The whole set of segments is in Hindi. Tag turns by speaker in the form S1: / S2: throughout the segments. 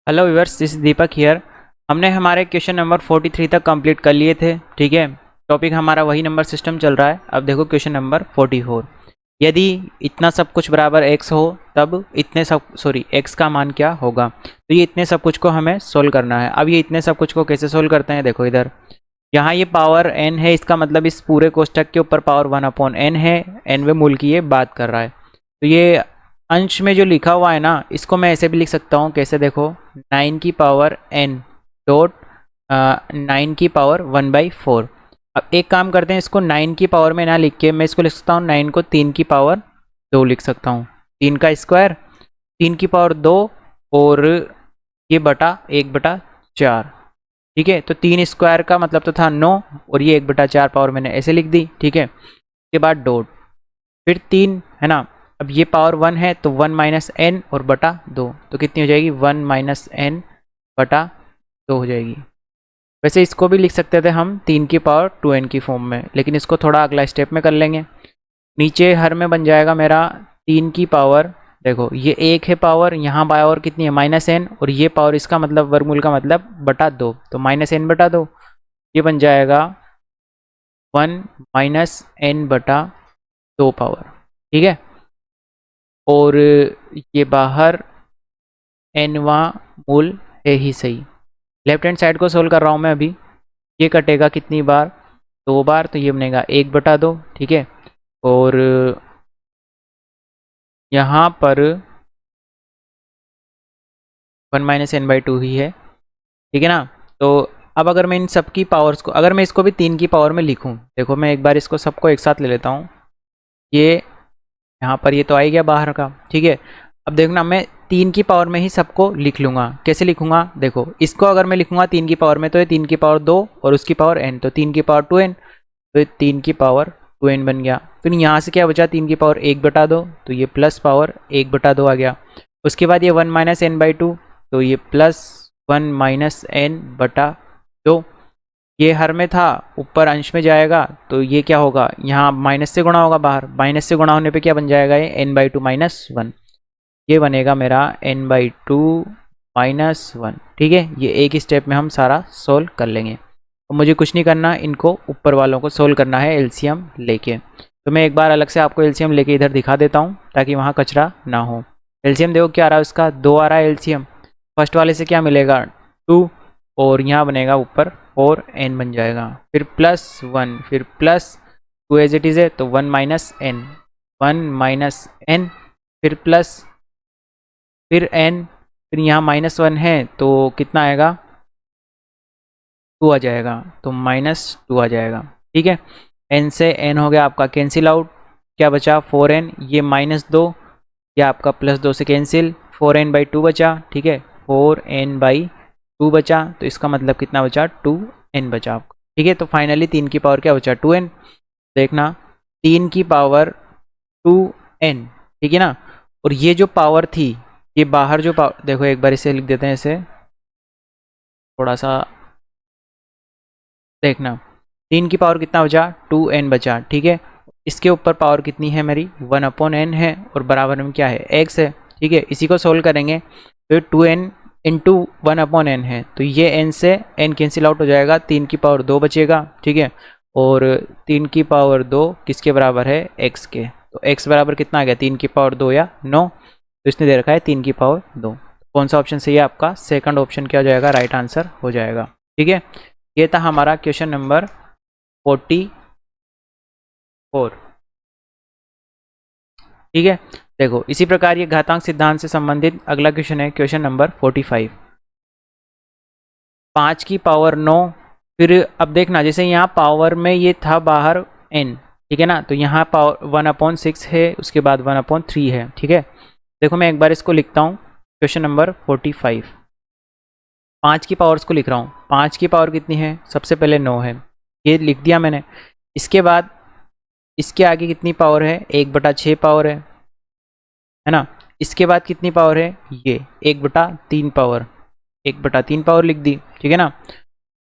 S1: Hello viewers, this is Deepak here. हमने हमारे क्वेश्चन नंबर 43 तक कंप्लीट कर लिए थे। ठीक है, टॉपिक हमारा वही नंबर सिस्टम चल रहा है। अब देखो क्वेश्चन नंबर 44। यदि इतना सब कुछ बराबर x हो तब इतने सब x का मान क्या होगा। तो ये इतने सब कुछ को हमें सोल्व करना है। अब ये इतने सब कुछ को कैसे सोल्व करते हैं, देखो इधर यहाँ ये पावर n है, इसका मतलब इस पूरे कोष्टक के ऊपर पावर 1/n है। nवें मूल की ये बात कर रहा है। तो ये अंश में जो लिखा हुआ है ना, इसको मैं ऐसे भी लिख सकता हूँ। कैसे, देखो 9 की पावर n डॉट 9 की पावर 1/4। अब एक काम करते हैं, इसको 9 की पावर में ना लिख के मैं इसको लिख सकता हूँ 9 को 3 की पावर 2 लिख सकता हूँ। 3 का स्क्वायर 3 की पावर 2 और ये बटा 1/4। ठीक है, तो 3 स्क्वायर का मतलब तो था 9 और ये 1/4 पावर मैंने ऐसे लिख दी। ठीक है, उसके बाद डॉट फिर 3 है ना। अब ये पावर 1 है तो 1 माइनस एन और बटा 2, तो कितनी हो जाएगी 1 माइनस एन बटा 2 हो जाएगी। वैसे इसको भी लिख सकते थे हम 3 की पावर 2n की फॉर्म में, लेकिन इसको थोड़ा अगला स्टेप में कर लेंगे। नीचे हर में बन जाएगा मेरा 3 की पावर, देखो ये 1 है पावर, यहाँ पावर कितनी है -n, और ये पावर इसका मतलब वर्गमूल का मतलब बटा 2, तो -n बटा 2। ये बन जाएगा 1 माइनस एन बटा 2 पावर। ठीक है, और ये बाहर nवां मूल है ही सही। लेफ्ट हैंड साइड को सोल्व कर रहा हूँ मैं अभी। ये कटेगा कितनी बार, 2 बार, तो ये बनेगा 1/2। ठीक है, और यहाँ पर 1 माइनस n/2 ही है। ठीक है ना। तो अब अगर मैं इन सब की पावर्स को, अगर मैं इसको भी 3 की पावर में लिखूँ, देखो मैं एक बार इसको सबको एक साथ ले लेता हूँ। ये यहाँ पर ये तो आ ही गया बाहर का। ठीक है, अब देखना मैं 3 की पावर में ही सबको लिख लूँगा। कैसे लिखूँगा, देखो इसको अगर मैं लिखूँगा 3 की पावर में तो ये 3 की पावर 2 और उसकी पावर n, तो 3 की पावर 2n, तो ये 3 की पावर 2n बन गया। फिर यहाँ से क्या बचा, 3 की पावर 1/2, तो ये प्लस पावर 1/2 आ गया। उसके बाद ये 1 माइनस n/2, तो ये प्लस 1 माइनस n/2। ये हर में था, ऊपर अंश में जाएगा तो ये क्या होगा, यहाँ माइनस से गुणा होगा, बाहर माइनस से गुणा होने पे क्या बन जाएगा, ये n/2 -1। ये बनेगा मेरा n/2 -1। ठीक है, ये एक ही स्टेप में हम सारा सोल्व कर लेंगे। तो मुझे कुछ नहीं करना, इनको ऊपर वालों को सोल्व करना है एलसीएम लेके। तो मैं एक बार अलग से आपको एलसीएम लेके इधर दिखा देता हूँ ताकि वहाँ कचरा ना हो। एलसीएम देखो क्या आ रहा है, उसका 2 आ रहा है एलसीएम। फर्स्ट वाले से क्या मिलेगा 2, और यहाँ बनेगा ऊपर 4n बन जाएगा, फिर +1, फिर +2 एज इट इज़ है, तो 1 माइनस एन, 1 माइनस एन, फिर प्लस, फिर n, फिर यहाँ -1 है तो कितना आएगा 2 आ जाएगा, तो -2 आ जाएगा। ठीक है, n से n हो गया आपका कैंसिल आउट, क्या बचा 4n, ये -2, ये आपका +2 से कैंसिल, 4n/2 बचा। ठीक है, 4n/2 बचा, तो इसका मतलब कितना बचा 2n बचा आपका। ठीक है, तो फाइनली 3 की पावर क्या बचा 2n। देखना 3 की पावर 2n, ठीक है ना। और ये जो पावर थी, ये बाहर जो पावर, देखो एक बार इसे लिख देते हैं, इसे थोड़ा सा देखना। 3 की पावर कितना बचा 2n बचा। ठीक है, इसके ऊपर पावर कितनी है मेरी 1/n है, और बराबर में क्या है x है। ठीक है, इसी को सोल्व करेंगे तो 2n इंटू 1/n है, तो ये n से n कैंसिल आउट हो जाएगा, 3 की पावर 2 बचेगा। ठीक है, और 3 की पावर 2 किसके बराबर है x के, तो x बराबर कितना आ गया 3 की पावर 2 या 9, तो इसने दे रखा है 3 की पावर 2। कौन सा ऑप्शन सही है आपका, सेकंड ऑप्शन क्या हो जाएगा, राइट आंसर हो जाएगा। ठीक है, ये था हमारा क्वेश्चन नंबर 44। ठीक है, देखो इसी प्रकार ये घातांक सिद्धांत से संबंधित अगला क्वेश्चन है, क्वेश्चन नंबर 45। 5 की पावर 9, फिर अब देखना जैसे यहाँ पावर में ये था बाहर n, ठीक है ना, तो यहाँ पावर 1/6 है, उसके बाद 1/3 है। ठीक है, देखो मैं एक बार इसको लिखता हूँ, क्वेश्चन नंबर 45। 5 की पावर्स को लिख रहा हूँ, 5 की पावर कितनी है, सबसे पहले 9 है, ये लिख दिया मैंने। इसके बाद इसके आगे कितनी पावर है 1/6 पावर है ना। इसके बाद कितनी पावर है, ये 1/3 पावर, 1/3 पावर लिख दी। ठीक है ना,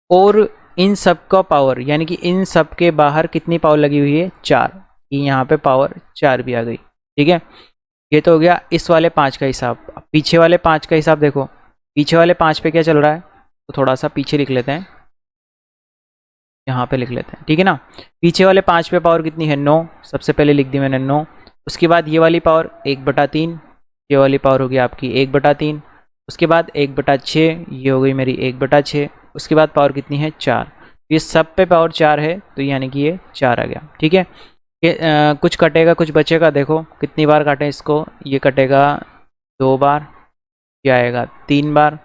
S1: और इन सब का पावर, यानी कि इन सब के बाहर कितनी पावर लगी हुई है 4, यहाँ पे पावर 4 भी आ गई। ठीक है, ये तो हो गया इस वाले 5 का हिसाब। पीछे वाले 5 का हिसाब देखो, पीछे वाले 5 पे क्या चल रहा है, तो थोड़ा सा पीछे लिख लेते हैं, यहाँ पे लिख लेते हैं, ठीक है ना। पीछे वाले 5 पे पावर कितनी है, 9, सबसे पहले लिख दी मैंने 9। उसके बाद ये वाली पावर 1/3, ये वाली पावर होगी आपकी 1/3। उसके बाद 1/6, ये हो गई मेरी 1/6। उसके बाद पावर कितनी है, 4। ये सब पे पावर 4 है, तो यानी कि ये 4 आ गया, ठीक है। कुछ कटेगा कुछ बचेगा, देखो कितनी बार काटें इसको, ये कटेगा 2 बार, ये आएगा 3 बार,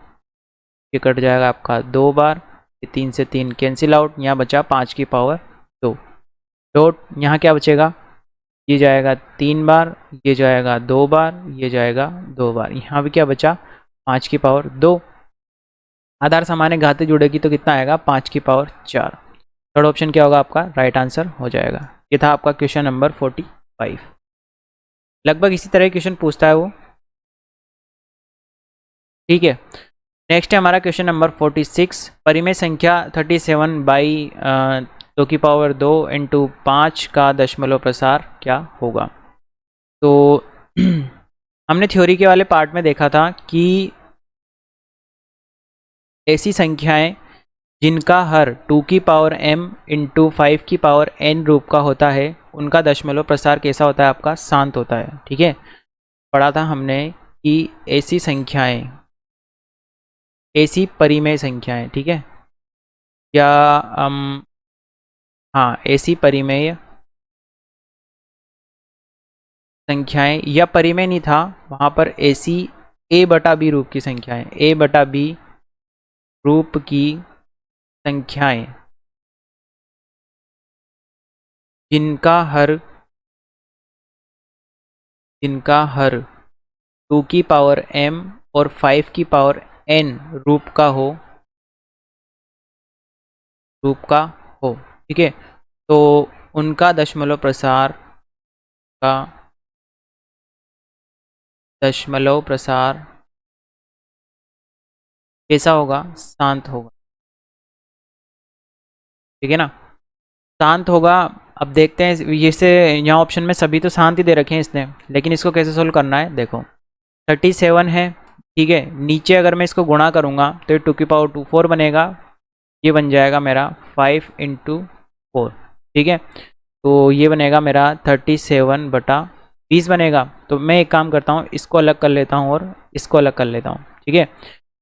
S1: ये कट जाएगा आपका 2 बार, ये 3 से 3 कैंसिल आउट, यहाँ बचा 5 की पावर 2 डॉट, यहाँ क्या बचेगा, ये जाएगा 3 बार, ये जाएगा 2 बार, ये जाएगा 2 बार, यहाँ भी क्या बचा 5 की पावर 2। आधार सामान्य घाते जुड़ेगी तो कितना आएगा, 5 की पावर 4। थर्ड ऑप्शन क्या होगा आपका, राइट आंसर हो जाएगा। ये था आपका क्वेश्चन नंबर 45। लगभग इसी तरह क्वेश्चन पूछता है वो, ठीक है। नेक्स्ट है हमारा क्वेश्चन नंबर 46। परिमेय संख्या 37/2 इंटू 5 का दशमलव प्रसार क्या होगा। तो हमने थ्योरी के वाले पार्ट में देखा था कि ऐसी संख्याएं जिनका हर 2 की पावर m इंटू 5 की पावर n रूप का होता है, उनका दशमलव प्रसार कैसा होता है, आपका शांत होता है, ठीक है। पढ़ा था हमने कि ऐसी संख्याएं, ऐसी परिमेय संख्याएं, ठीक है, या हाँ ऐसी परिमेय संख्याएं, या परिमेय नहीं था वहाँ पर, ऐसी a/b रूप की संख्याएं, a/b रूप की संख्याएं जिनका हर 2 की पावर m और 5 की पावर n रूप का हो, ठीक है। तो उनका दशमलव प्रसार कैसा होगा, शांत होगा, ठीक है ना, शांत होगा। अब देखते हैं, ये से यहाँ ऑप्शन में सभी तो शांत ही दे रखे हैं इसने, लेकिन इसको कैसे सोल्व करना है, देखो 37 है, ठीक है। नीचे अगर मैं इसको गुणा करूँगा तो ये 2 की पावर 2 4 बनेगा, ये बन जाएगा मेरा 5 इंटू 4, ठीक है। तो ये बनेगा मेरा 37/20 बनेगा। तो मैं एक काम करता हूँ, इसको अलग कर लेता हूँ और इसको अलग कर लेता हूँ, ठीक है।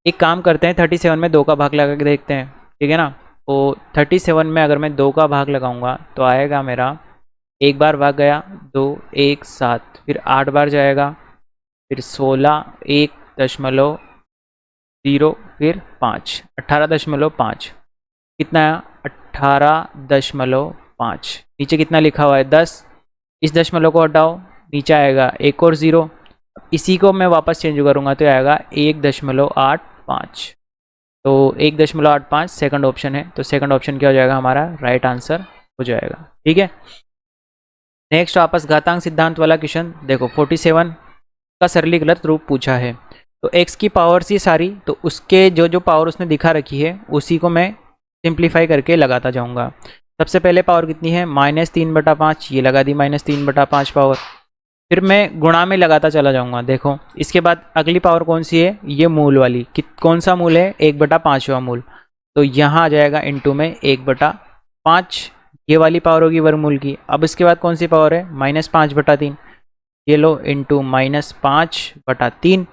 S1: एक काम करते हैं, 37 में 2 का भाग लगा के देखते हैं, ठीक है ना। तो 37 में अगर मैं 2 का भाग लगाऊंगा तो आएगा मेरा, एक बार भाग गया 2 1 7, फिर 8 बार जाएगा, फिर 16 1.0, फिर 5 18.5, कितना है 18.5। नीचे कितना लिखा हुआ है 10, इस दशमलव को हटाओ, नीचे आएगा एक और 0, इसी को मैं वापस चेंज करूँगा तो आएगा 1.85। तो 1.85 सेकंड ऑप्शन है, तो सेकंड ऑप्शन क्या हो जाएगा हमारा, राइट आंसर हो जाएगा, ठीक है। नेक्स्ट वापस घातांक सिद्धांत वाला क्वेश्चन देखो, 47 का सरलीकृत रूप पूछा है। तो x की पावर सी सारी, तो उसके जो पावर उसने दिखा रखी है उसी को मैं सिंप्लीफाई करके लगाता जाऊंगा। सबसे पहले पावर कितनी है, -3/5, ये लगा दी -3/5 पावर, फिर मैं गुणा में लगाता चला जाऊंगा। देखो इसके बाद अगली पावर कौन सी है, ये मूल वाली, कौन सा मूल है, 1/5वां मूल, तो यहाँ आ जाएगा इंटू में 1/5, ये वाली पावर होगी वर्गमूल की। अब इसके बाद कौन सी पावर है, -5/3, ये लो इंटू -5/3।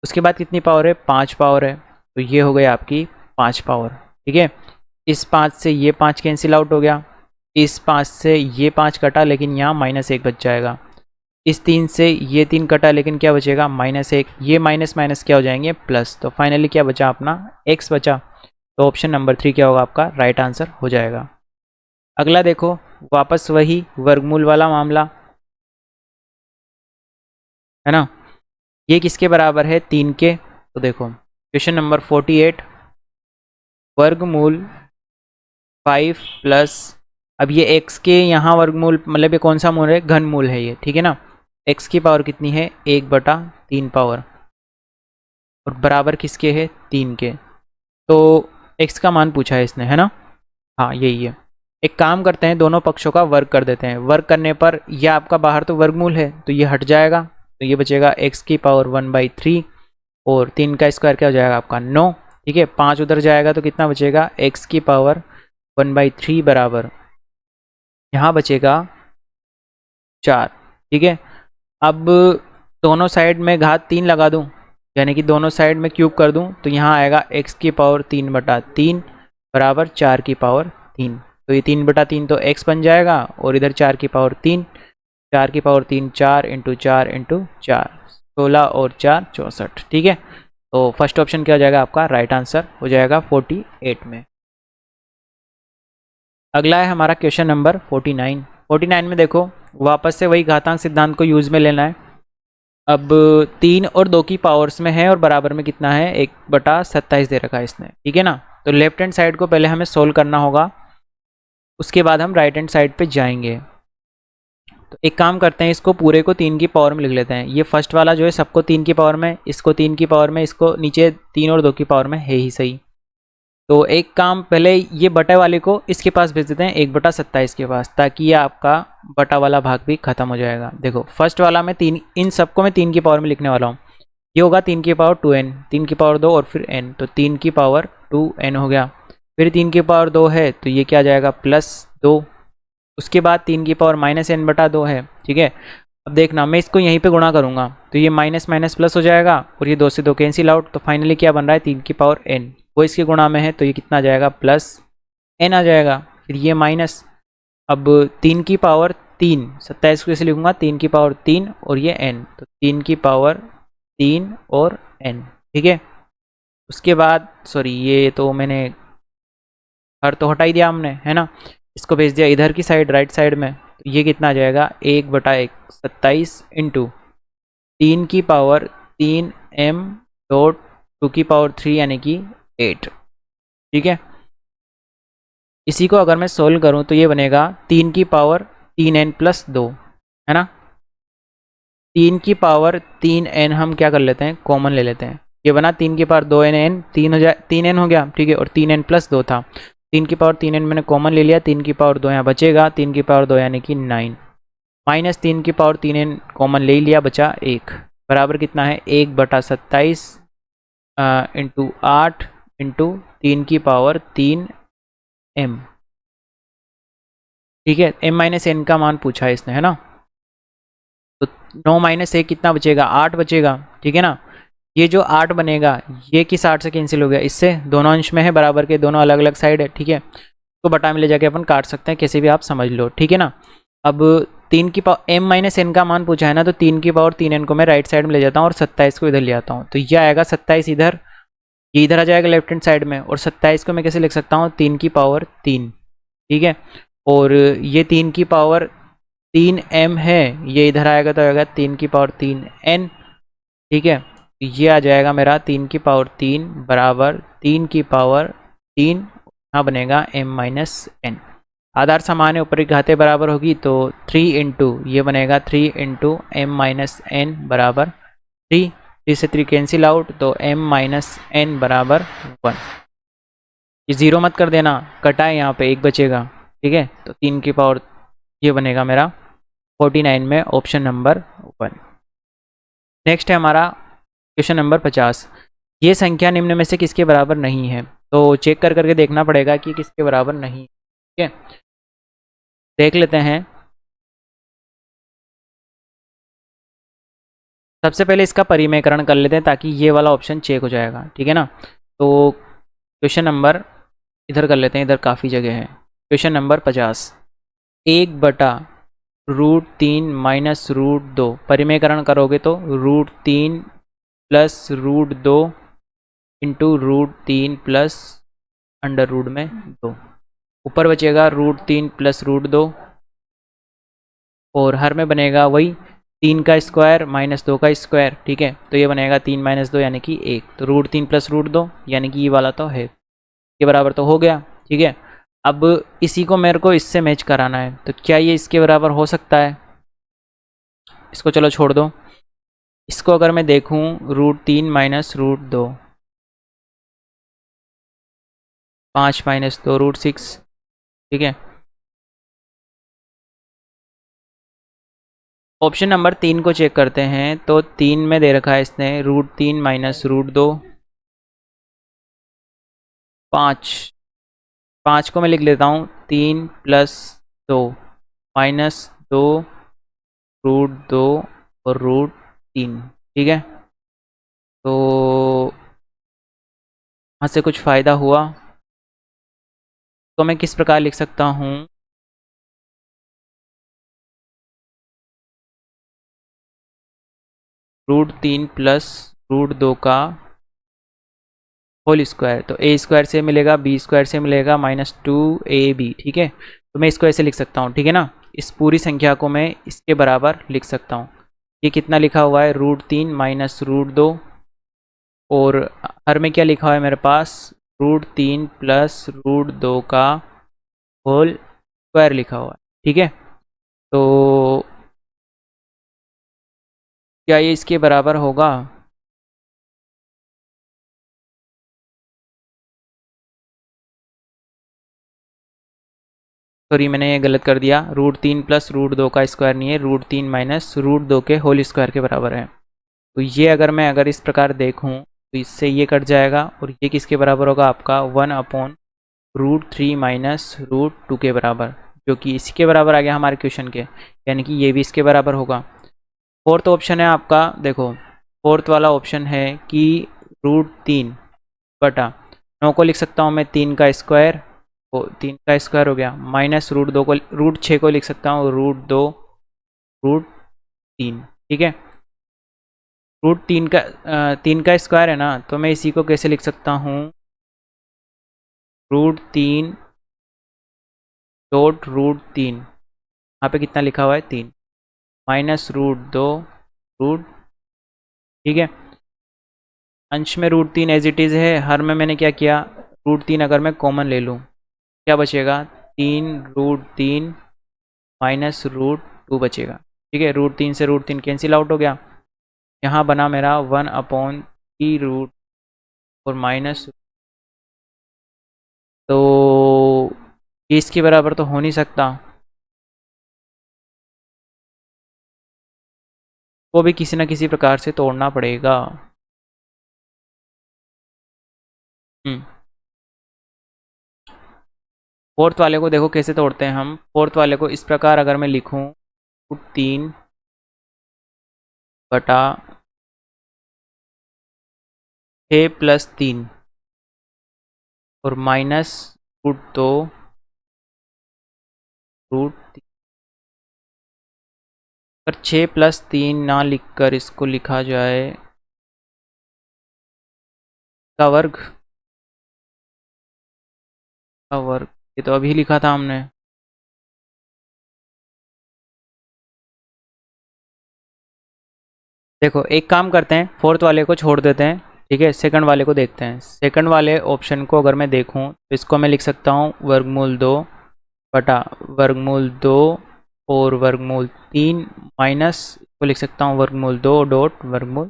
S1: उसके बाद कितनी पावर है, 5 पावर है, तो ये हो गई आपकी 5 पावर, ठीक है। इस 5 से ये 5 कैंसिल आउट हो गया, इस 5 से ये 5 कटा, लेकिन यहाँ -1 बच जाएगा। इस 3 से ये 3 कटा, लेकिन क्या बचेगा -1, ये माइनस माइनस क्या हो जाएंगे प्लस, तो फाइनली क्या बचा अपना x बचा। तो ऑप्शन नंबर 3 क्या होगा आपका, राइट आंसर हो जाएगा। अगला देखो, वापस वही वर्गमूल वाला मामला है ना, ये किसके बराबर है, 3 के। तो देखो क्वेश्चन नंबर 48, वर्गमूल 5 प्लस, अब ये x के यहाँ वर्गमूल मतलब ये कौन सा मूल है, घन मूल है ये, ठीक है ना। x की पावर कितनी है, 1/3 पावर, और बराबर किसके है, 3 के। तो x का मान पूछा है इसने, है ना, हाँ यही है। एक काम करते हैं, दोनों पक्षों का वर्ग कर देते हैं। वर्ग करने पर यह आपका बाहर तो वर्गमूल है तो ये हट जाएगा, तो ये बचेगा x की पावर 1/3 और 3 का स्क्वायर क्या हो जाएगा आपका 9। ठीक है, 5 उधर जाएगा तो कितना बचेगा, x की पावर 1/3 बराबर यहाँ बचेगा 4। ठीक है, अब दोनों साइड में घात 3 लगा दूं, यानी कि दोनों साइड में क्यूब कर दूं, तो यहाँ आएगा x की पावर 3/3 बराबर 4 की पावर 3। तो ये 3/3 तो x बन जाएगा और इधर 4 की पावर 3, 4 की पावर 3 4 इंटू 4 इंटू 4, 16 और 4 64। ठीक है, तो फर्स्ट ऑप्शन क्या हो जाएगा आपका, राइट आंसर हो जाएगा 48 में। अगला है हमारा क्वेश्चन नंबर 49। 49 में देखो, वापस से वही घातांक सिद्धांत को यूज में लेना है। अब 3 और 2 की पावर्स में है और बराबर में कितना है, 1/27 दे रखा है इसने। ठीक है ना, तो लेफ्ट हैंड साइड को पहले हमें सोल्व करना होगा, उसके बाद हम राइट हैंड साइड पे जाएंगे। तो एक काम करते हैं, इसको पूरे को 3 की पावर में लिख लेते हैं। ये फर्स्ट वाला जो है सबको 3 की पावर में, इसको 3 की पावर में, इसको नीचे 3 और 2 की पावर में है ही सही। तो एक काम, पहले ये बटे वाले को इसके पास भेज देते हैं 1/27 के पास, ताकि ये आपका बटा वाला भाग भी खत्म हो जाएगा। देखो फर्स्ट वाला में 3, इन सबको मैं 3 की पावर में लिखने वाला हूँ। ये होगा 3 की पावर 2n, 3 की पावर 2 और फिर n, तो 3 की पावर 2n हो गया। फिर 3 की पावर 2 है तो ये क्या आ जाएगा +2। उसके बाद 3 की पावर -n/2 है। ठीक है, अब देखना मैं इसको यहीं पे गुणा करूंगा तो ये माइनस माइनस प्लस हो जाएगा और ये 2 से 2 कैंसिल आउट, तो फाइनली क्या बन रहा है 3 की पावर n, वो इसके गुणा में है तो ये कितना आ जाएगा +n आ जाएगा। फिर ये माइनस, अब 3 की पावर 3, 27 को इसे लिखूंगा 3 की पावर 3 और ये n, तो 3 की पावर 3 और n। ठीक है, उसके बाद सॉरी ये तो मैंने हर तो हटा ही दिया हमने, है ना, इसको भेज दिया इधर की साइड राइट साइड में, तो ये कितना आ जाएगा 1/1 27 इंटू 3 की पावर 3m.2 की पावर 3 यानी कि 8। ठीक है, इसी को अगर मैं सोल्व करूं तो ये बनेगा 3 की पावर 3n+2, है ना। 3 की पावर 3n हम क्या कर लेते हैं, कॉमन ले लेते हैं। ये बना 3 की पावर 2n, 3 हो जाए 3n हो गया। ठीक है, और 3n+2 था, 3 की पावर 3n मैंने कॉमन ले लिया, 3 की पावर 2 यहाँ बचेगा, 3 की पावर 2 यानी कि 9, माइनस 3 की पावर 3n कॉमन ले लिया, बचा 1, बराबर कितना है 1/27 इंटू 8 इंटू 3 की पावर 3m। ठीक है, m-n का मान पूछा है इसने, है ना, तो 9 - 1 कितना बचेगा, 8 बचेगा। ठीक है ना, ये जो 8 बनेगा ये किस 8 से कैंसिल हो गया, इससे, दोनों अंश में है बराबर के, दोनों अलग अलग साइड है। ठीक है, तो बटा में ले जाके अपन काट सकते हैं, कैसे भी आप समझ लो। ठीक है ना, अब 3 की पावर m-n का मान पूछा है ना, तो 3 की पावर 3n को मैं राइट साइड में ले जाता हूँ और 27 को इधर ले आता हूँ, तो ये आएगा 27 इधर, ये इधर आ जाएगा लेफ्ट हैंड साइड में, और 27 को मैं कैसे लिख सकता हूँ 3 की पावर 3। ठीक है, और ये 3 की पावर 3m है, ये इधर आएगा तो आएगा 3 की पावर 3n। ठीक है, ये आ जाएगा मेरा 3 की पावर 3 बराबर 3 की पावर 3, यहाँ बनेगा m-n। आधार समान है, ऊपर की घातें बराबर होगी, तो 3 इंटू ये बनेगा 3 इंटू m-n बराबर 3, 3 से 3 कैंसिल आउट, तो m-n बराबर 1। ये ज़ीरो मत कर देना, कटा है यहाँ पे, एक बचेगा। ठीक है, तो 3 की पावर ये बनेगा मेरा 49 में ऑप्शन नंबर 1। नेक्स्ट है हमारा क्वेश्चन नंबर 50। ये संख्या निम्न में से किसके बराबर नहीं है, तो चेक कर करके देखना पड़ेगा कि किसके बराबर नहीं है। ठीक है, देख लेते हैं। सबसे पहले इसका परिमेयकरण कर लेते हैं ताकि ये वाला ऑप्शन चेक हो जाएगा। ठीक है ना, तो क्वेश्चन नंबर इधर कर लेते हैं, इधर काफ़ी जगह है। क्वेश्चन नंबर 50, 1/√3 माइनस √2, परिमेयकरण करोगे तो √3 प्लस √2 इंटू √3 प्लस √2, ऊपर बचेगा √3 प्लस √2 और हर में बनेगा वही 3 का स्क्वायर माइनस 2 का स्क्वायर। ठीक है, तो ये बनेगा 3 - 2 यानी कि 1, तो √3 प्लस √2 यानी कि ये वाला तो है, के बराबर तो हो गया। ठीक है, अब इसी को मेरे को इससे मैच कराना है, तो क्या ये इसके बराबर हो सकता है, इसको चलो छोड़ दो। इसको अगर मैं देखूं √3 माइनस √2, 5 - 2 √6। ठीक है, ऑप्शन नंबर 3 को चेक करते हैं। तो 3 में दे रखा है इसने √3 माइनस √2, 5। 5 को मैं लिख लेता हूँ 3 प्लस 2 माइनस 2 √2 और √3। ठीक है, तो यहाँ से कुछ फ़ायदा हुआ तो मैं किस प्रकार लिख सकता हूँ? √3 प्लस √2 का होल स्क्वायर। तो ए स्क्वायर से मिलेगा, बी स्क्वायर से मिलेगा -2ab। ठीक है, तो मैं इसको ऐसे लिख सकता हूँ। ठीक है ना, इस पूरी संख्या को मैं इसके बराबर लिख सकता हूँ। ये कितना लिखा हुआ है? √3 माइनस √2, और हर में क्या लिखा हुआ है मेरे पास? √3 प्लस √2 का होल स्क्वायर लिखा हुआ है। ठीक है, तो क्या ये इसके बराबर होगा? सॉरी, मैंने ये गलत कर दिया। √3 प्लस √2 का स्क्वायर नहीं है, √3 माइनस √2 के होल स्क्वायर के बराबर है। तो ये अगर इस प्रकार देखूँ तो इससे ये कट जाएगा, और ये किसके बराबर होगा? आपका 1/√3 माइनस √2 के बराबर, जो कि इसी के बराबर आ गया हमारे क्वेश्चन के, यानी कि ये भी इसके बराबर होगा। फोर्थ ऑप्शन है आपका, देखो फोर्थ वाला ऑप्शन है कि √3/9 को लिख सकता हूँ मैं 3 का स्क्वायर, वो 3 का स्क्वायर हो गया, माइनस √2 को, √6 को लिख सकता हूँ √2 √3। ठीक है, तीन का स्क्वायर है ना, तो मैं इसी को कैसे लिख सकता हूँ? √3 डॉट √3, यहाँ पे कितना लिखा हुआ है? 3 माइनस √2 रूट। ठीक है, अंश में √3 एज इट इज़ है, हर में मैंने क्या किया? √3 अगर मैं कॉमन ले लूँ क्या बचेगा? 3 √3 माइनस √2 बचेगा। ठीक है, √3 से √3 कैंसिल आउट हो गया। यहाँ बना मेरा 1/3 रूट और माइनस, तो ये इसके बराबर तो हो नहीं सकता, वो भी किसी न किसी प्रकार से तोड़ना पड़ेगा। हम्म, फोर्थ वाले को देखो कैसे तोड़ते हैं हम। फोर्थ वाले को इस प्रकार अगर मैं लिखूं, √3/6 + 3 और माइनस √2 √3। अगर 6 + 3 ना लिखकर इसको लिखा जाए का वर्ग, का वर्ग, ये तो अभी लिखा था हमने। देखो एक काम करते हैं, फोर्थ वाले को छोड़ देते हैं। ठीक है, सेकंड वाले को देखते हैं। सेकंड वाले ऑप्शन को अगर मैं देखूं तो इसको मैं लिख सकता हूँ √2/√2 और √3 माइनस को लिख सकता हूँ √2 डॉट वर्गमूल।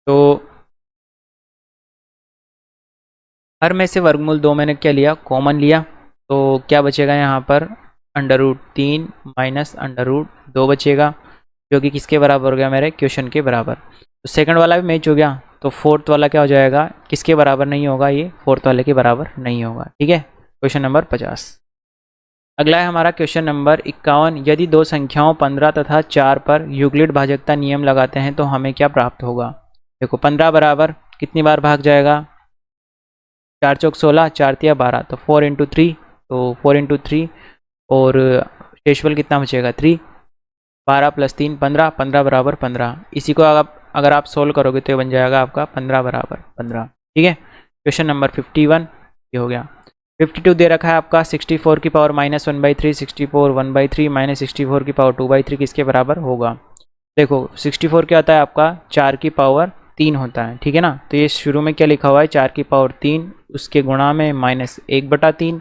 S1: तो हर में से √2 मैंने क्या लिया? कॉमन लिया। तो क्या बचेगा यहाँ पर? √3 माइनस √2 बचेगा, जो कि किसके बराबर हो गया? मेरे क्वेश्चन के बराबर। तो सेकंड वाला भी मैच हो गया। तो फोर्थ वाला क्या हो जाएगा? किसके बराबर नहीं होगा? ये फोर्थ वाले के बराबर नहीं होगा। ठीक है, क्वेश्चन नंबर 50। अगला है हमारा क्वेश्चन नंबर 51। यदि दो संख्याओं 15 तथा 4 पर यूक्लिड भाजकता नियम लगाते हैं तो हमें क्या प्राप्त होगा? देखो 15 बराबर कितनी बार भाग जाएगा? 4 चौक 16, 4 तिया 12, तो 4 × 3, तो 4 × 3, और शेषफल कितना बचेगा? 3। 12 + 3 15, 15 बराबर 15। इसी को अगर आप सोल्व करोगे तो ये बन जाएगा आपका 15 बराबर 15। ठीक है, क्वेश्चन नंबर 51 ये हो गया। 52 दे रखा है आपका 64 की पावर -1/3, 64 1/3 माइनस 64 की पावर 2/3 किसके बराबर होगा? देखो 64 क्या होता है आपका? 4 की पावर 3 होता है। ठीक है ना, तो ये शुरू में क्या लिखा हुआ है? 4 की पावर 3, उसके गुणा में -1/3।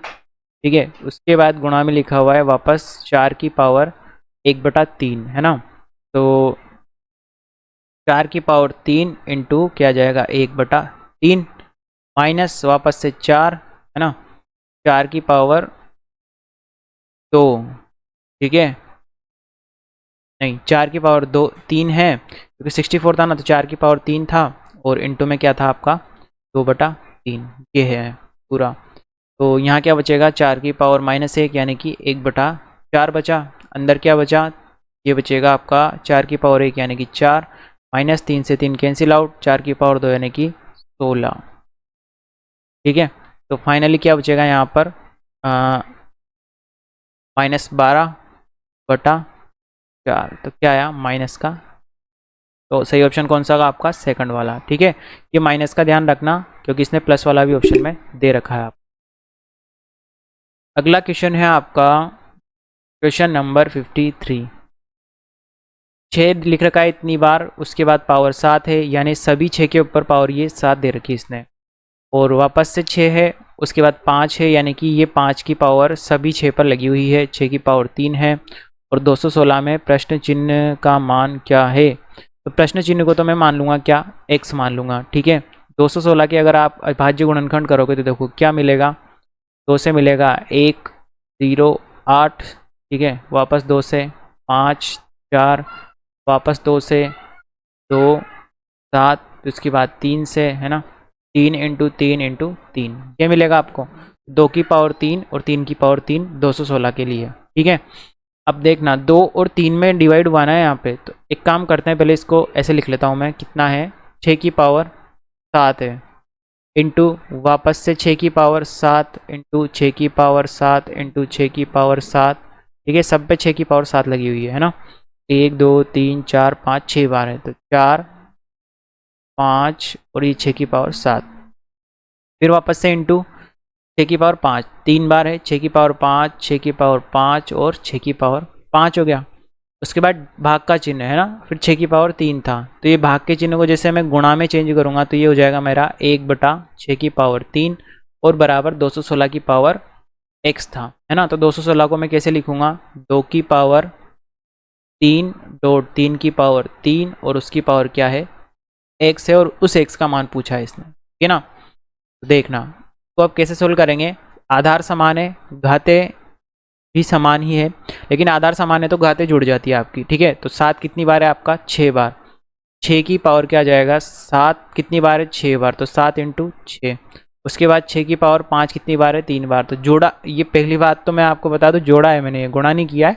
S1: ठीक है, उसके बाद गुणा में लिखा हुआ है वापस 4 की पावर 1/3, है ना। तो 4 की पावर 3 इंटू क्या जाएगा? 1/3 माइनस वापस से 4, है ना, 4 की पावर 2। ठीक है, नहीं, 4 की पावर 3 है, क्योंकि 64 था ना, तो 4 की पावर 3 था, और इंटू में क्या था आपका 2/3, ये है पूरा। तो यहाँ क्या बचेगा, 4 की पावर -1 यानी कि 1/4 बचा। अंदर क्या बचा, ये बचेगा आपका 4 की पावर 1 यानी कि 4, -3 से 3 कैंसिल आउट, 4 की पावर 2 यानी कि 16। ठीक है, तो फाइनली क्या बचेगा यहाँ पर, -12/4। तो क्या आया माइनस का, तो सही ऑप्शन कौन सा होगा आपका, सेकंड वाला। ठीक है, ये माइनस का ध्यान रखना, क्योंकि इसने प्लस वाला भी ऑप्शन में दे रखा है। अगला क्वेश्चन है आपका क्वेश्चन नंबर 53। 6 लिख रखा है इतनी बार, उसके बाद पावर 7 है, यानी सभी 6 के ऊपर पावर ये 7 दे रखी है इसने, और वापस से 6 है, उसके बाद 5 है, यानी कि ये 5 की पावर सभी 6 पर लगी हुई है, 6 की पावर 3 है, और 216 में प्रश्न चिन्ह का मान क्या है। तो प्रश्न चिन्ह को तो मैं मान लूँगा क्या, x मान लूँगा। ठीक है, 216 के अगर आप अविभाज्य गुणनखंड करोगे तो देखो क्या मिलेगा, 2 से मिलेगा 1, 0, 8। ठीक है, वापस 2 से 5, 4, वापस 2 से 2, 7, तो इसके बाद 3 से, है ना, 3 इंटू 3 इंटू 3, ये मिलेगा आपको 2 की पावर 3 और 3 की पावर 3 216 के लिए। ठीक है, अब देखना 2 और 3 में डिवाइड हुआ ना यहाँ पे, तो एक काम करते हैं, पहले इसको ऐसे लिख लेता हूँ मैं, कितना है 6 की पावर 7 है, इंटू वापस से 6 की पावर 7 इंटू 6 की पावर 7 इंटू 6 की पावर 7। ठीक है, सब पे 6 की पावर 7 लगी हुई है ना, 1 2 3 4 5 6 बार है, तो 4 5 और ये 6 की पावर 7, फिर वापस से इंटू 6 की पावर 5 3 बार है, 6 की पावर 5, 6 की पावर 5 और 6 की पावर 5 हो गया। उसके बाद भाग का चिन्ह है ना, फिर 6 की पावर 3 था, तो ये भाग के चिन्ह को जैसे मैं गुणा में चेंज करूँगा तो ये हो जाएगा मेरा 1/6 की पावर 3 और बराबर 216 की पावर x था, है ना। तो 216 को मैं कैसे लिखूँगा, 2 की पावर 3 डॉट 3 की पावर 3 और उसकी पावर क्या है, x है, और उस x का मान पूछा है इसने। ठीक है ना, तो देखना तो अब कैसे सोल्व करेंगे, आधार समान है, घाते भी समान ही है, लेकिन आधार समान है तो घाते जुड़ जाती है आपकी। ठीक है, तो 7 कितनी बार है आपका, 6 बार, 6 की पावर क्या जाएगा, 7 कितनी बार है, 6 बार, तो 7 इंटू 6। उसके बाद 6 की पावर 5 कितनी बार है, 3 बार, तो जोड़ा, ये पहली बात तो मैं आपको बता दूं, जोड़ा है मैंने, ये गुणा नहीं किया है,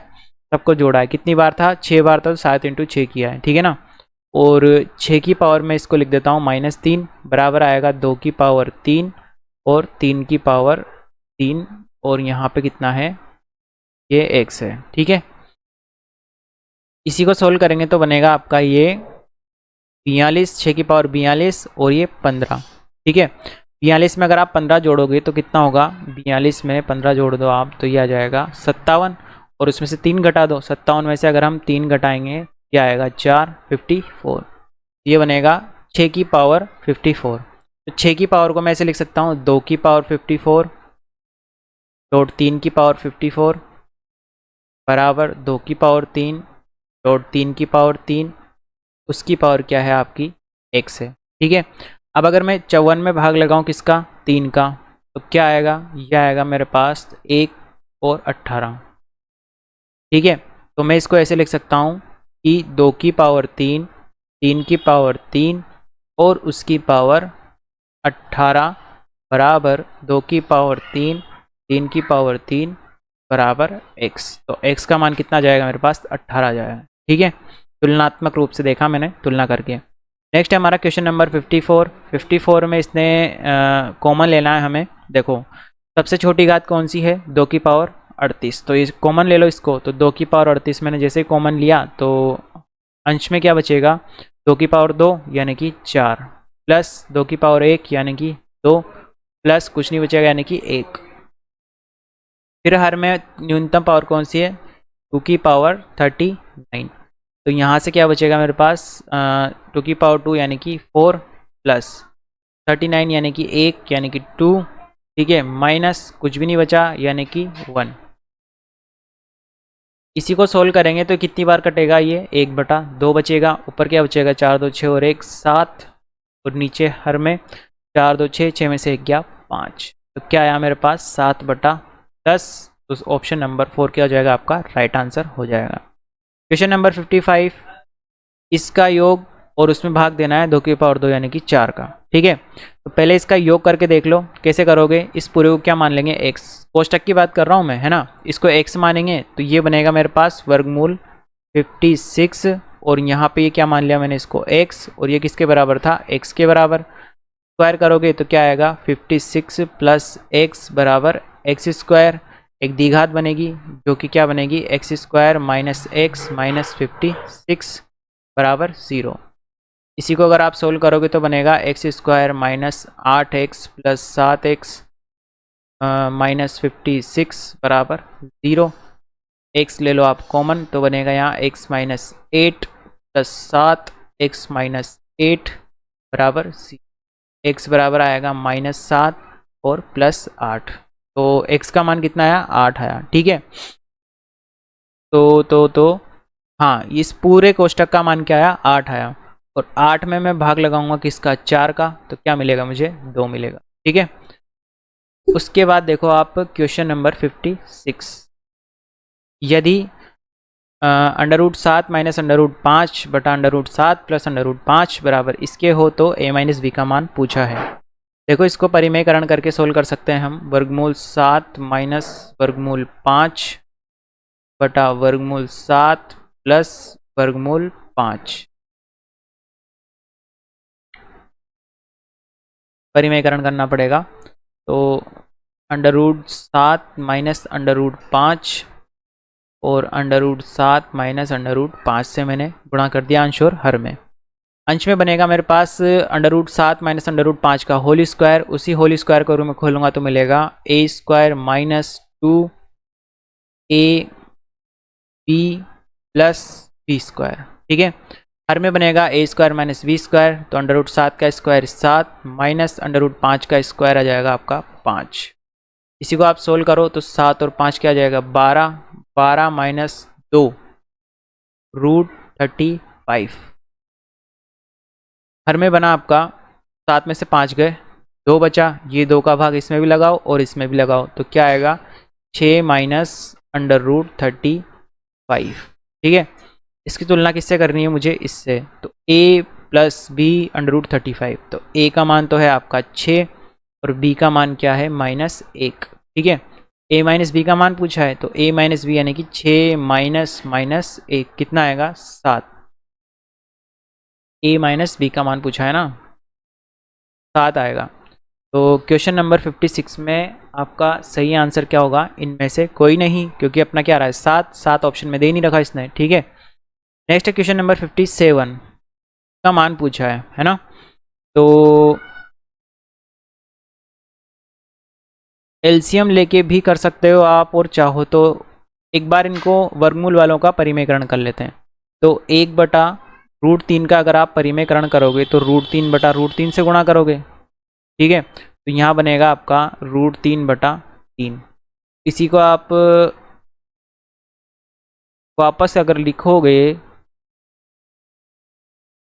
S1: सबको जोड़ा है। कितनी बार था, 6 बार था, तो 7 इंटू 6 किया है। ठीक है ना, और 6 की पावर में इसको लिख देता हूँ -3, बराबर आएगा 2 की पावर 3 और 3 की पावर 3, और यहाँ पे कितना है, ये x है। ठीक है, इसी को सोल्व करेंगे तो बनेगा आपका ये 42, 6 की पावर 42 और ये 15। ठीक है, 42 में अगर आप 15 जोड़ोगे तो कितना होगा, 42 में 15 जोड़ दो आप तो ये आ जाएगा 57, और उसमें से 3 घटा दो, 57 में से अगर हम 3 घटाएंगे क्या आएगा, 4, 54, ये बनेगा 6 की पावर 54। तो 6 की पावर को मैं ऐसे लिख सकता हूँ, 2 की पावर 54 डॉट 3 की पावर 54 बराबर 2 की पावर 3 डॉट 3 की पावर 3, उसकी पावर क्या है आपकी, x है। ठीक है, अब अगर मैं 54 में भाग लगाऊं किसका, 3 का, तो क्या आएगा, यह आएगा मेरे पास 1 और 18। ठीक है, तो मैं इसको ऐसे लिख सकता हूँ कि 2 की पावर 3, 3 की पावर 3 और उसकी पावर 18 बराबर 2 की पावर 3, 3 की पावर 3 बराबर x। तो x का मान कितना जाएगा मेरे पास, 18 आ जाएगा। ठीक है, तुलनात्मक रूप से देखा मैंने, तुलना करके। नेक्स्ट है हमारा क्वेश्चन नंबर 54। 54 में इसने कॉमन लेना है हमें। देखो सबसे छोटी घात कौन सी है, 2 की पावर 38, तो ये कॉमन ले लो इसको। तो 2 की पावर 38 मैंने जैसे ही कॉमन लिया तो अंश में क्या बचेगा, 2 की पावर 2 यानी कि 4 प्लस 2 की पावर 1 यानी कि 2 प्लस कुछ नहीं बचेगा यानी कि 1। फिर हर में न्यूनतम पावर कौन सी है, 2 की पावर 39, तो यहाँ से क्या बचेगा मेरे पास, 2 की पावर 2 यानी कि 4 प्लस 39 यानी कि 1 यानी कि 2। ठीक है, माइनस कुछ भी नहीं बचा यानी कि 1। इसी को सोल्व करेंगे तो कितनी बार कटेगा, ये 1/2 बचेगा, ऊपर क्या बचेगा, 4 2 6 और 1 7, और नीचे हर में 4 2 6, 6 में से 1 गया 5, तो क्या आया मेरे पास 7/10। तो ऑप्शन नंबर 4 क्या हो जाएगा आपका, राइट आंसर हो जाएगा। क्वेश्चन नंबर 55, इसका योग और उसमें भाग देना है 2 की पावर 2 यानी कि 4 का। ठीक है, तो पहले इसका योग करके देख लो कैसे करोगे। इस पूरे को क्या मान लेंगे, x, कोष्टक की बात कर रहा हूँ मैं, है ना। इसको x मानेंगे तो ये बनेगा मेरे पास वर्गमूल 56, और यहाँ पे ये क्या मान लिया मैंने इसको x, और ये किसके बराबर था, x के बराबर। स्क्वायर करोगे तो क्या आएगा, 56 प्लस एक्स बराबर एक्स स्क्वायर, एक द्विघात बनेगी जो कि क्या बनेगी, x square minus x minus 56 बराबर 0। इसी को अगर आप सोल्व करोगे तो बनेगा x square minus 8x plus 7x minus 56 बराबर 0। x ले लो आप कॉमन तो बनेगा यहाँ x minus 8 plus 7 x minus 8 बराबर 0। x बराबर आएगा माइनस 7 और प्लस 8, तो x का मान कितना आया, 8 आया। ठीक है, तो हाँ, इस पूरे कोष्टक का मान क्या आया, 8 आया, और 8 में मैं भाग लगाऊंगा किसका, 4 का, तो क्या मिलेगा मुझे, 2 मिलेगा। ठीक है, उसके बाद देखो आप क्वेश्चन नंबर 56, यदि √7 माइनस √5 बटा √7 प्लस √5 बराबर इसके हो तो a माइनस बी का मान पूछा है। देखो इसको परिमेयकरण करके सोल्व कर सकते हैं हम। वर्गमूल 7 माइनस वर्गमूल 5 बटा वर्गमूल 7 प्लस वर्गमूल 5, परिमेयकरण करना पड़ेगा। तो √7 माइनस √5 और √7 माइनस √5 से मैंने गुणा कर दिया अंश और हर में। अंश में बनेगा मेरे पास √7 माइनस √5 का होल स्क्वायर, उसी होल स्क्वायर को मैं खोलूंगा तो मिलेगा a square minus 2ab plus B square. ठीक है, हर में बनेगा a square minus B square, तो √7 का स्क्वायर 7 माइनस √5 का स्क्वायर आ जाएगा आपका 5। इसी को आप सोल्व करो तो 7 और 5 क्या आ जाएगा, 12, 12 माइनस 2 √35। हर में बना आपका 7 में से 5 गए, 2 बचा, ये 2 का भाग इसमें भी लगाओ और इसमें भी लगाओ तो क्या आएगा, 6 माइनस √35। ठीक है, इसकी तुलना किससे करनी है मुझे, इससे, तो a प्लस बी √35, तो a का मान तो है आपका 6 और b का मान क्या है, -1। ठीक है, a माइनस बी का मान पूछा है तो a माइनस बी यानी कि 6 माइनस माइनस 1 कितना आएगा, 7। a माइनस बी का मान पूछा है ना, 7 आएगा। तो क्वेश्चन नंबर 56 में आपका सही आंसर क्या होगा, इनमें से कोई नहीं, क्योंकि अपना क्या आ रहा है, 7, 7 ऑप्शन में दे नहीं रखा इसने। ठीक है, नेक्स्ट क्वेश्चन नंबर 57 का मान पूछा है ना। तो एलसीएम लेके भी कर सकते हो आप, और चाहो तो एक बार इनको वर्गमूल वालों का परिमेयकरण कर लेते हैं। तो 1/√3 का अगर आप परिमेयकरण करोगे तो √3/√3 से गुणा करोगे। ठीक है, तो यहाँ बनेगा आपका √3/3। इसी को आप वापस अगर लिखोगे,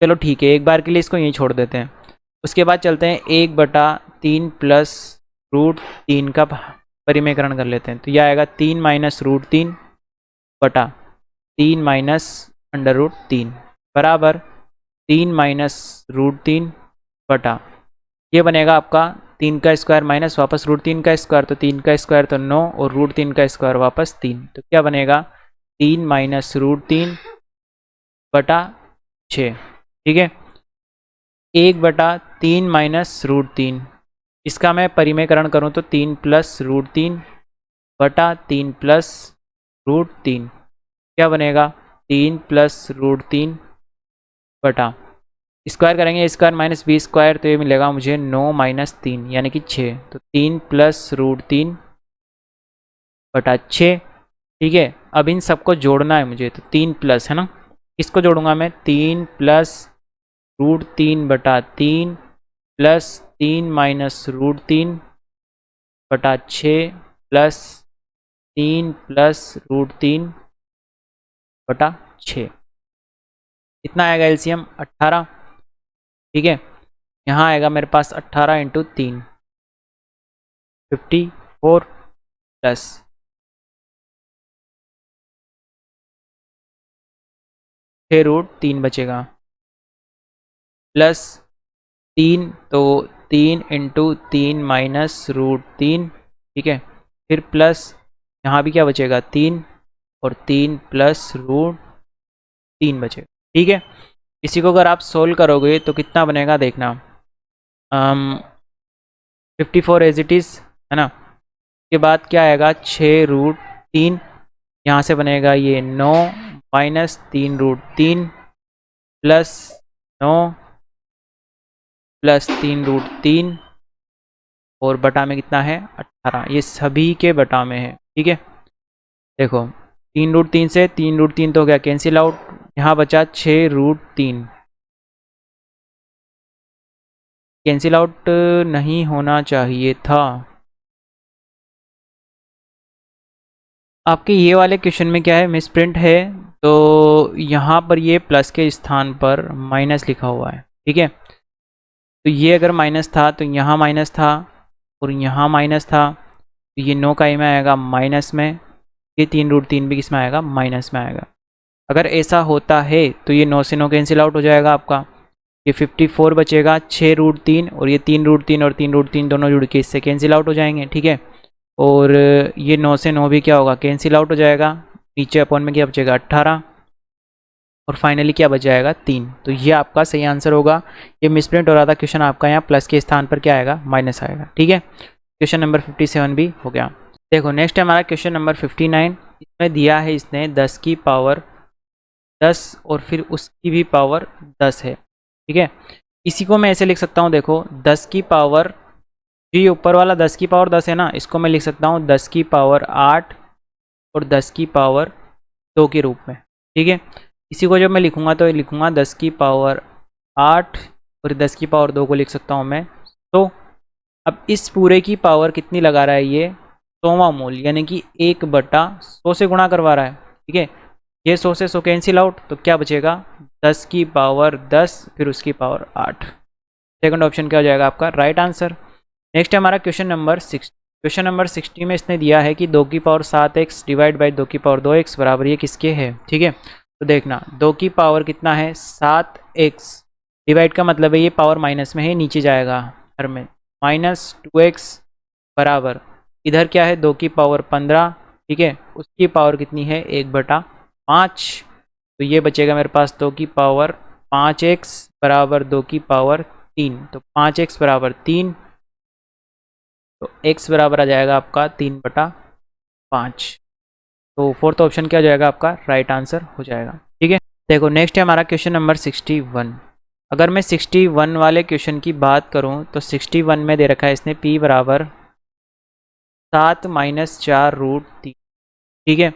S1: चलो ठीक है, एक बार के लिए इसको यहीं छोड़ देते हैं। उसके बाद चलते हैं 1/3 प्लस √3 का परिमेयकरण कर लेते हैं, तो यह आएगा 3 माइनस √3 बटा 3 माइनस √3 बराबर 3 माइनस √3 बटा, ये बनेगा आपका 3 का स्क्वायर माइनस वापस √3 का स्क्वायर, तो 3 का स्क्वायर तो 9 और √3 का स्क्वायर वापस 3, तो क्या बनेगा, 3 माइनस √3 बटा 6। ठीक है, 1/3 माइनस √3, इसका मैं परिमेयकरण करूँ तो 3 प्लस √3 बटा 3 प्लस √3, क्या बनेगा, 3 प्लस √3 बटा, स्क्वायर करेंगे स्क्वायर माइनस बी स्क्वायर, तो ये मिलेगा मुझे 9 माइनस 3 यानी कि 6, तो 3 प्लस √3 बटा 6। ठीक है, अब इन सबको जोड़ना है मुझे, तो 3 प्लस है ना, इसको जोड़ूंगा मैं, 3 प्लस √3 बटा 3 प्लस 3 माइनस √3 बटा 6 प्लस 3 प्लस √3 बटा 6, इतना आएगा एलसीएम 18। ठीक है, यहाँ आएगा मेरे पास 18 × 3 54 प्लस 6√3 बचेगा, प्लस 3, तो 3 × 3 -√3, ठीक है। फिर प्लस यहाँ भी क्या बचेगा, 3, और 3 + √3 बचेगा, ठीक है। इसी को अगर आप सोल्व करोगे तो कितना बनेगा देखना, 54 एज इट इज़, है ना। उसके बाद क्या आएगा, 6√3, यहाँ से बनेगा ये 9 -3√3 प्लस 9 प्लस 3√3, और बटा में कितना है, 18। ये सभी के बटा में है, ठीक है। देखो 3√3 से 3√3 तो हो गया कैंसिल आउट, यहाँ बचा 6√3, कैंसिल आउट नहीं होना चाहिए था। आपके ये वाले क्वेश्चन में क्या है, मिसप्रिंट है, तो यहाँ पर ये प्लस के स्थान पर माइनस लिखा हुआ है, ठीक है। तो ये अगर माइनस था तो यहाँ माइनस था, और यहाँ माइनस था, तो ये 9 का में आएगा माइनस में, ये 3√3 भी किस में आएगा, माइनस में आएगा। अगर ऐसा होता है तो ये 9 से 9 कैंसिल आउट हो जाएगा आपका, ये 54 बचेगा, 6√3, और ये 3√3 और 3√3 दोनों जुड़ के इससे कैंसिल आउट हो जाएंगे, ठीक है। और ये 9 से 9 भी क्या होगा, कैंसिल आउट हो जाएगा, नीचे अपॉन में क्या बचेगा, 18, और फाइनली क्या बच जाएगा, 3। तो ये आपका सही आंसर होगा। ये मिसप्रिंट हो रहा था क्वेश्चन आपका, यहाँ प्लस के स्थान पर क्या आएगा, माइनस आएगा, ठीक है। क्वेश्चन नंबर 57 भी हो गया। देखो नेक्स्ट है हमारा क्वेश्चन नंबर 59। इसमें दिया है इसने 10 की पावर 10 और फिर उसकी भी पावर 10 है, ठीक है। इसी को मैं ऐसे लिख सकता हूँ, देखो 10 की पावर, जो ये ऊपर वाला 10 की पावर 10 है ना, इसको मैं लिख सकता हूँ 10 की पावर 8 और 10 की पावर 2 के रूप में, ठीक है। इसी को जब मैं लिखूंगा तो लिखूंगा 10 की पावर 8 और 10 की पावर 2 को लिख सकता हूँ मैं। तो अब इस पूरे की पावर कितनी लगा रहा है, ये 100वां मूल, यानी कि 1/100 से गुणा करवा रहा है, ठीक है। ये 100 से 100 कैंसिल आउट, तो क्या बचेगा, 10 की पावर 10 फिर उसकी पावर 8। सेकंड ऑप्शन क्या हो जाएगा आपका राइट आंसर। नेक्स्ट है हमारा क्वेश्चन नंबर 60। क्वेश्चन नंबर 60 में इसने दिया है कि 2 की पावर 7x डिवाइड बाई 2 की पावर 2x बराबर ये किसके है, ठीक है। तो देखना 2 की पावर कितना है, 7x, डिवाइड का मतलब है ये पावर माइनस में है, नीचे जाएगा हर में, -2x बराबर, इधर क्या है 2 की पावर 15, ठीक है, उसकी पावर कितनी है 1/5। तो ये बचेगा मेरे पास 2 की पावर 5x बराबर 2 की पावर 3, तो 5x बराबर 3, तो x बराबर आ जाएगा आपका 3/5। तो फोर्थ ऑप्शन क्या हो जाएगा आपका राइट आंसर हो जाएगा, ठीक है। देखो नेक्स्ट है हमारा क्वेश्चन नंबर 61। अगर मैं 61 वाले क्वेश्चन की बात करूं तो 61 में दे रखा है इसने p बराबर 7 - 4√3, ठीक है।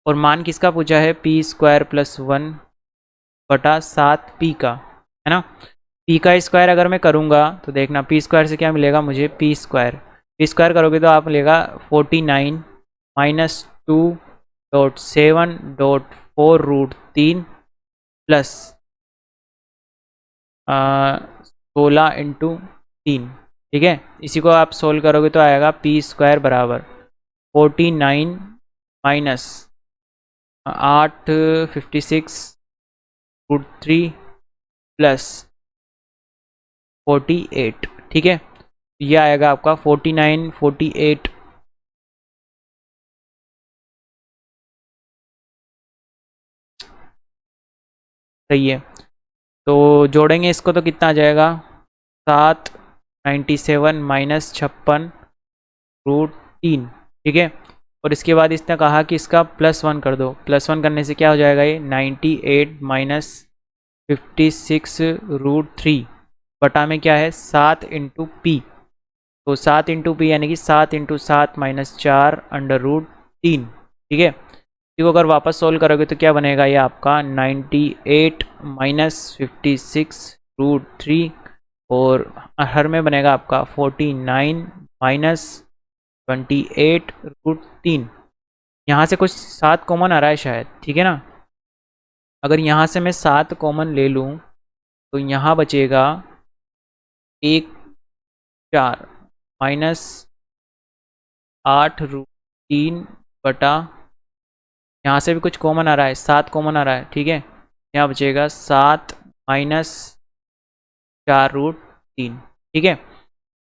S1: और मान किसका पूछा है, p² + 1/7 p का, है ना। p का स्क्वायर अगर मैं करूँगा तो देखना p² से क्या मिलेगा मुझे, p² करोगे तो आप मिलेगा 49 - 2.7.4√3 प्लस 16 × 3, ठीक है। इसी को आप सोल्व करोगे तो आएगा p² बराबर 49 माइनस 856√3 प्लस 48, ठीक है। ये आएगा आपका 49 48 सही है। तो जोड़ेंगे इसको तो कितना आ जाएगा, 797 - 56√3, ठीक है। और इसके बाद इसने कहा कि इसका +1 कर दो, +1 करने से क्या हो जाएगा, ये 98 - 56√3 बटा में क्या है 7 × p, तो 7 × p यानी कि 7 × 7 - 4√3, ठीक है। इसी को अगर वापस सोल्व करोगे तो क्या बनेगा, ये आपका 98 - 56√3, और हर में बनेगा आपका 49 - 28√3। यहाँ से कुछ 7 कॉमन आ रहा है शायद, ठीक है ना। अगर यहाँ से मैं 7 कॉमन ले लूँ तो यहाँ बचेगा 1 4 -8√3 बटा, यहाँ से भी कुछ कॉमन आ रहा है, 7 कॉमन आ रहा है, ठीक है। यहाँ बचेगा 7 माइनस 4√3। ठीक है,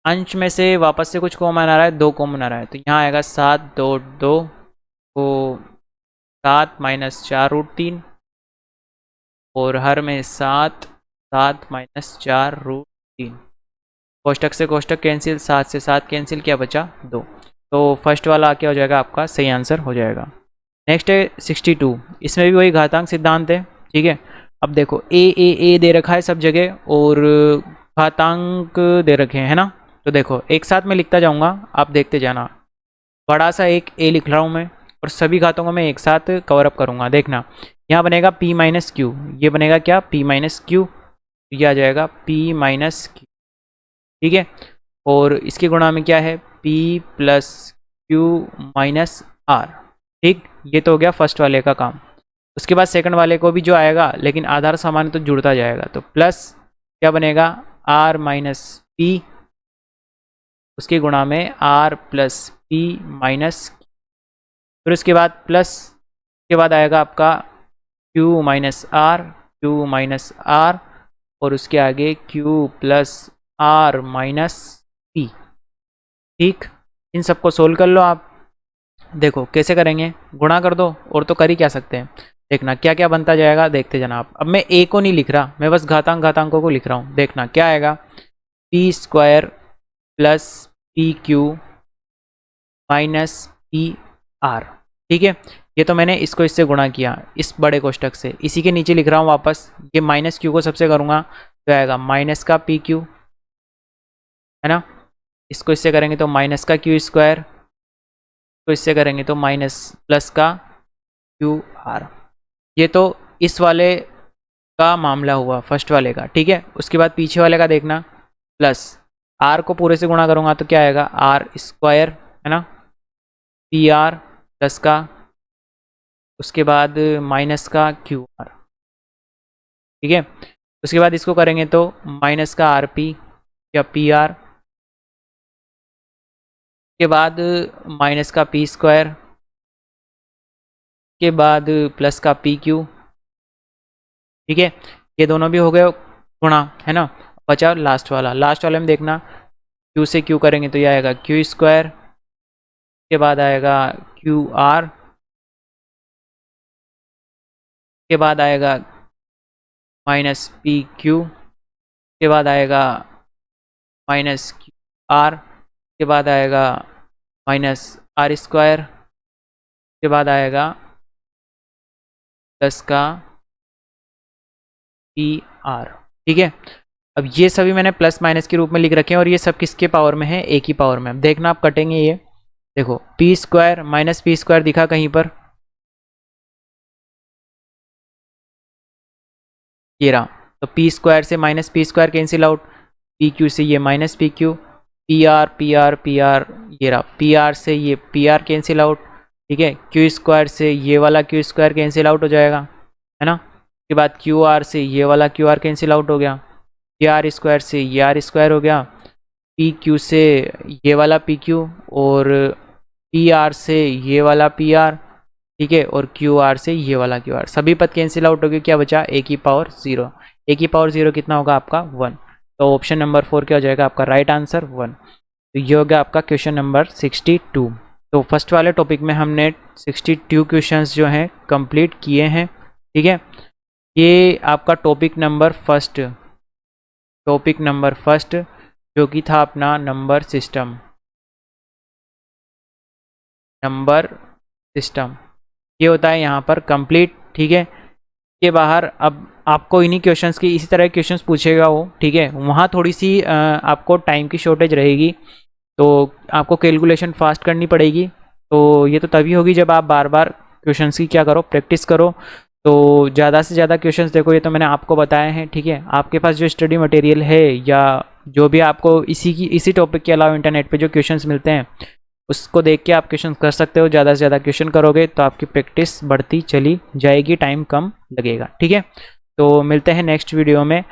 S1: अंश में से वापस से कुछ कॉमन आ रहा है, 2 कॉमन आ रहा है, तो यहाँ आएगा 7 2 2 को 7 माइनस 4√3 और हर में 7 7 माइनस 4√3। कोष्टक से कोष्टक कैंसिल, 7 से 7 कैंसिल, क्या बचा 2। तो फर्स्ट वाला क्या हो जाएगा आपका सही आंसर हो जाएगा। नेक्स्ट है 62, इसमें भी वही घातांक सिद्धांत है। ठीक है, अब देखो ए दे रखा है सब जगह और घातांक दे रखे हैं, है ना। तो देखो एक साथ मैं लिखता जाऊंगा, आप देखते जाना। बड़ा सा एक ए लिख रहा हूँ मैं और सभी घातों को मैं एक साथ कवर अप करूंगा। देखना यहाँ बनेगा p माइनस क्यू, ये बनेगा क्या p माइनस क्यू, ये आ जाएगा p माइनस क्यू। ठीक है, और इसके गुणा में क्या है p plus Q minus R. ठीक, ये तो हो गया फर्स्ट वाले का काम। उसके बाद सेकंड वाले को भी जो आएगा, लेकिन आधार सामान्य तो जुड़ता जाएगा, तो प्लस क्या बनेगा r माइनस पी, उसके गुणा में r प्लस पी माइनस, फिर उसके बाद प्लस के बाद आएगा आपका q माइनस आर और उसके आगे q plus R minus P. ठीक, इन सबको सोल्व कर लो आप। देखो कैसे करेंगे, गुणा कर दो, और तो कर ही क्या सकते हैं। देखना क्या क्या बनता जाएगा, देखते जाना आप। अब मैं ए को नहीं लिख रहा, मैं बस घातांकों को लिख रहा हूँ। देखना क्या आएगा P square plus P Q minus P R. ठीक है, ये तो मैंने इसको इससे गुणा किया इस बड़े कोष्टक से, इसी के नीचे लिख रहा हूँ वापस। ये माइनस क्यू को सबसे करूँगा तो आएगा माइनस का पी क्यू, है ना। इसको इससे करेंगे तो माइनस का क्यू स्क्वायर, तो इससे करेंगे तो माइनस प्लस का क्यू आर। ये तो इस वाले का मामला हुआ फर्स्ट वाले का। ठीक है, उसके बाद पीछे वाले का देखना, प्लस आर को पूरे से गुणा करूँगा तो क्या आएगा आर स्क्वायर, है ना, पी आर प्लस का, उसके बाद माइनस का क्यू आर। ठीक है, उसके बाद इसको करेंगे तो माइनस का आर पी या पी आर, के बाद माइनस का पी स्क्वायर, के बाद प्लस का पी क्यू। ठीक है, ये दोनों भी हो गए गुणा, है ना। बचा लास्ट वाले में देखना क्यू से क्यू करेंगे तो ये आएगा क्यू स्क्वायर, के बाद आएगा क्यू आर, के बाद आएगा माइनस पी क्यू, के बाद आएगा माइनस क्यू आर, के बाद आएगा माइनस आर स्क्वायर, के बाद आएगा प्लस का पी आर। ठीक है, अब ये सभी मैंने प्लस माइनस के रूप में लिख रखे हैं और ये सब किसके पावर में है, ए की पावर में। अब देखना आप कटेंगे ये, देखो P square minus P square दिखा कहीं पर, ये रहा। तो पी स्क्वायर से minus P square cancel out, P Q से ये minus P Q, P R ये रहा, पी आर से ये पी आर कैंसिल आउट। ठीक है, क्यू स्क्वायर से ये वाला क्यू स्क्वायर कैंसिल आउट हो जाएगा, है ना। उसके बाद क्यू आर से ये वाला क्यू आर कैंसिल आउट हो गया, पी आर स्क्वायर से ये आर स्क्वायर हो गया, पी क्यू से ये वाला पी क्यू और पी आर से ये वाला पी आर। ठीक है, और क्यू आर से ये वाला क्यू आर, सभी पद कैंसिल आउट हो गए, क्या बचा ए की पावर 0। ए की पावर 0 कितना होगा आपका 1। तो ऑप्शन नंबर 4 क्या हो जाएगा आपका राइट आंसर 1। तो ये हो गया आपका क्वेश्चन नंबर 62। तो फर्स्ट वाले टॉपिक में हमने 62 क्वेश्चंस जो हैं कंप्लीट किए हैं। ठीक है, ये आपका टॉपिक नंबर फर्स्ट जो कि था अपना नंबर सिस्टम, ये होता है यहाँ पर कंप्लीट। ठीक है, के बाहर अब आपको इन्हीं क्वेश्चंस की इसी तरह क्वेश्चंस पूछेगा वो। ठीक है, वहाँ थोड़ी सी आपको टाइम की शॉर्टेज रहेगी, तो आपको कैलकुलेशन फास्ट करनी पड़ेगी। तो ये तो तभी होगी जब आप बार बार क्वेश्चंस की क्या करो, प्रैक्टिस करो। तो ज़्यादा से ज़्यादा क्वेश्चंस देखो, ये तो मैंने आपको बताए हैं। ठीक है, आपके पास जो स्टडी मटेरियल है या जो भी आपको इसी टॉपिक के अलावा इंटरनेट पे जो क्वेश्चंस मिलते हैं उसको देख के आप क्वेश्चन कर सकते हो। ज़्यादा से ज़्यादा क्वेश्चन करोगे तो आपकी प्रैक्टिस बढ़ती चली जाएगी, टाइम कम लगेगा। ठीक है, तो मिलते हैं नेक्स्ट वीडियो में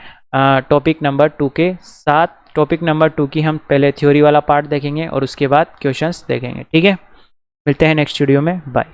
S1: टॉपिक नंबर 2 के साथ। टॉपिक नंबर 2 की हम पहले थ्योरी वाला पार्ट देखेंगे और उसके बाद क्वेश्चंस देखेंगे। ठीक है, मिलते हैं नेक्स्ट वीडियो में, बाय।